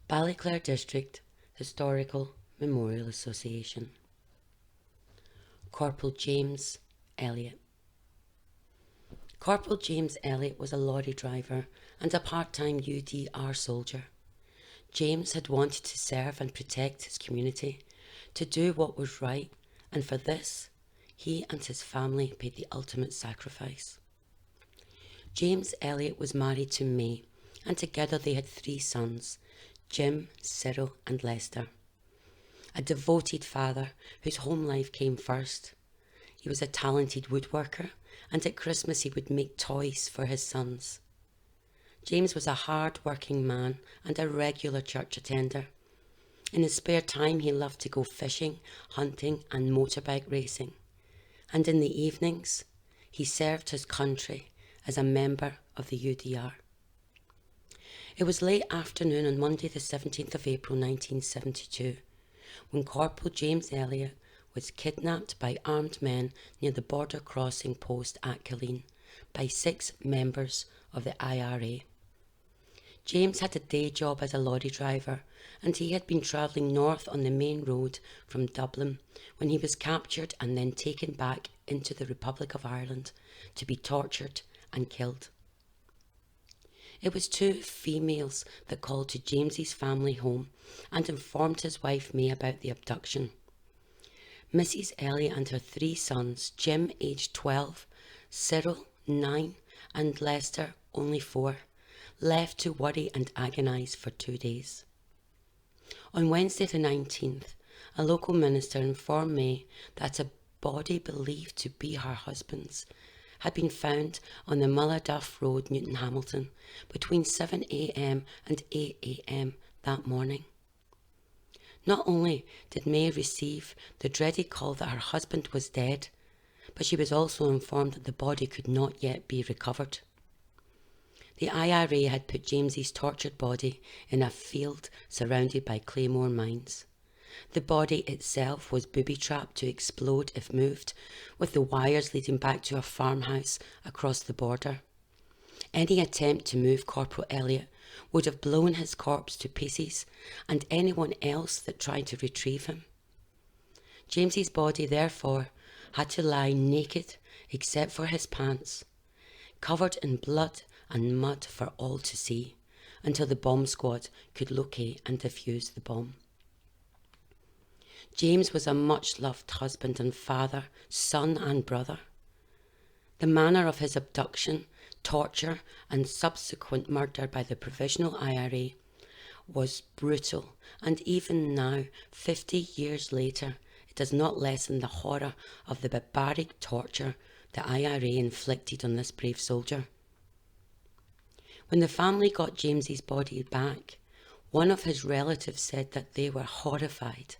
Ballyclare District Historical Memorial Association. Corporal James Elliott. Corporal James Elliott was a lorry driver and a part-time UDR soldier. James had wanted to serve and protect his community, to do what was right, and for this, he and his family paid the ultimate sacrifice. James Elliott was married to May, and together they had 3 sons, Jim, Cyril and Lester. A devoted father whose home life came first. He was a talented woodworker, and at Christmas he would make toys for his sons. James was a hard-working man and a regular church attender. In his spare time he loved to go fishing, hunting and motorbike racing. And in the evenings, he served his country as a member of the UDR. It was late afternoon on Monday the 17th of April 1972 when Corporal James Elliott was kidnapped by armed men near the border crossing post at Killeen by 6 members of the IRA. James had a day job as a lorry driver, and he had been travelling north on the main road from Dublin when he was captured and then taken back into the Republic of Ireland to be tortured and killed. It was 2 females that called to James's family home and informed his wife May about the abduction. Mrs. Elliott and her 3 sons, Jim aged 12, Cyril 9 and Lester only 4, left to worry and agonise for 2 days. On Wednesday the 19th, a local minister informed May that a body believed to be her husband's had been found on the Mulladuff Road, Newton Hamilton, between 7 a.m. and 8 a.m. that morning. Not only did May receive the dreaded call that her husband was dead, but she was also informed that the body could not yet be recovered. The IRA had put James's tortured body in a field surrounded by claymore mines. The body itself was booby-trapped to explode if moved, with the wires leading back to a farmhouse across the border. Any attempt to move Corporal Elliott would have blown his corpse to pieces, and anyone else that tried to retrieve him. James's body, therefore, had to lie naked except for his pants, covered in blood and mud for all to see, until the bomb squad could locate and defuse the bomb. James was a much-loved husband and father, son and brother. The manner of his abduction, torture and subsequent murder by the Provisional IRA was brutal, and even now, 50 years later, it does not lessen the horror of the barbaric torture the IRA inflicted on this brave soldier. When the family got James's body back, one of his relatives said that they were horrified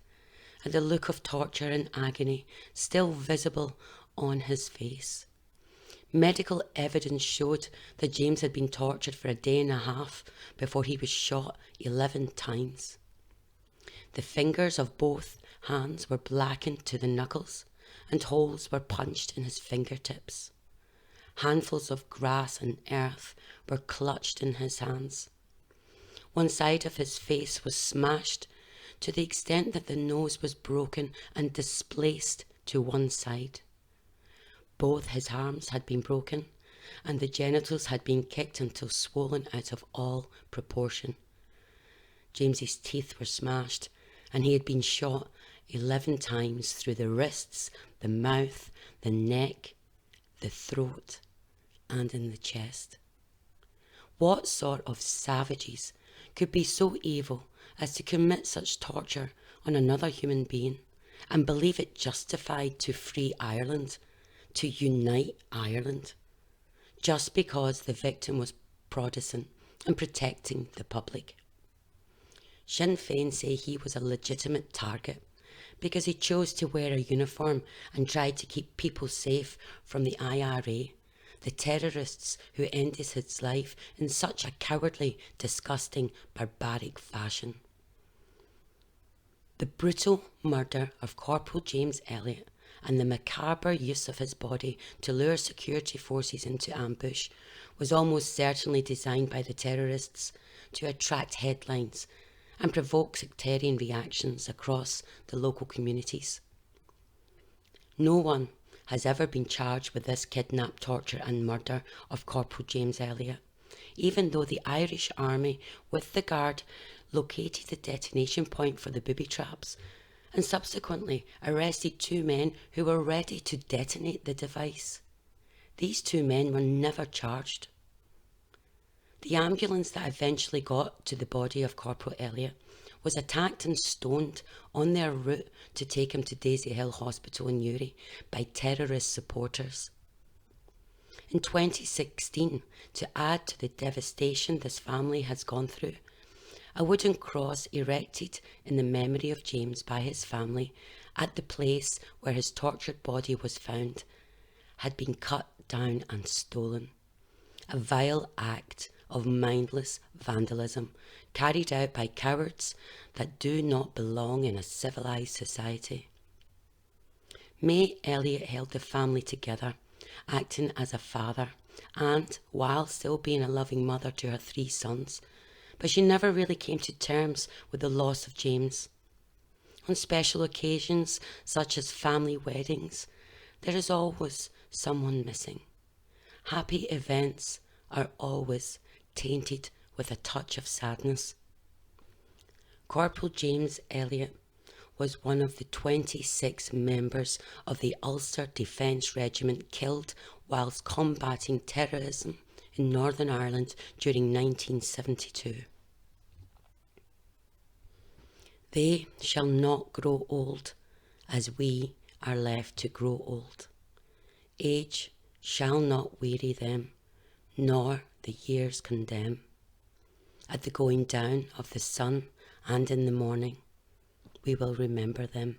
at the look of torture and agony still visible on his face. Medical evidence showed that James had been tortured for a day and a half before he was shot 11 times. The fingers of both hands were blackened to the knuckles, and holes were punched in his fingertips. Handfuls of grass and earth were clutched in his hands. One side of his face was smashed to the extent that the nose was broken and displaced to one side. Both his arms had been broken, and the genitals had been kicked until swollen out of all proportion. James's teeth were smashed, and he had been shot 11 times through the wrists, the mouth, the neck, the throat, and in the chest. What sort of savages could be so evil as to commit such torture on another human being and believe it justified to free Ireland, to unite Ireland, just because the victim was Protestant and protecting the public? Sinn Féin say he was a legitimate target because he chose to wear a uniform and tried to keep people safe from the IRA, the terrorists who ended his life in such a cowardly, disgusting, barbaric fashion. The brutal murder of Corporal James Elliott and the macabre use of his body to lure security forces into ambush was almost certainly designed by the terrorists to attract headlines and provoke sectarian reactions across the local communities. No one has ever been charged with this kidnap, torture and murder of Corporal James Elliott, even though the Irish Army with the Guard located the detonation point for the booby traps and subsequently arrested 2 men who were ready to detonate the device. These 2 men were never charged. The ambulance that eventually got to the body of Corporal Elliott was attacked and stoned on their route to take him to Daisy Hill Hospital in Newry by terrorist supporters. In 2016, to add to the devastation this family has gone through, a wooden cross erected in the memory of James by his family at the place where his tortured body was found had been cut down and stolen. A vile act of mindless vandalism carried out by cowards that do not belong in a civilised society. May Elliott held the family together, acting as a father and, while still being a loving mother to her 3 sons, but she never really came to terms with the loss of James. On special occasions, such as family weddings, there is always someone missing. Happy events are always tainted with a touch of sadness. Corporal James Elliott was one of the 26 members of the Ulster Defence Regiment killed whilst combating terrorism in Northern Ireland during 1972. They shall not grow old as we are left to grow old. Age shall not weary them, nor the years condemn. At the going down of the sun and in the morning, we will remember them.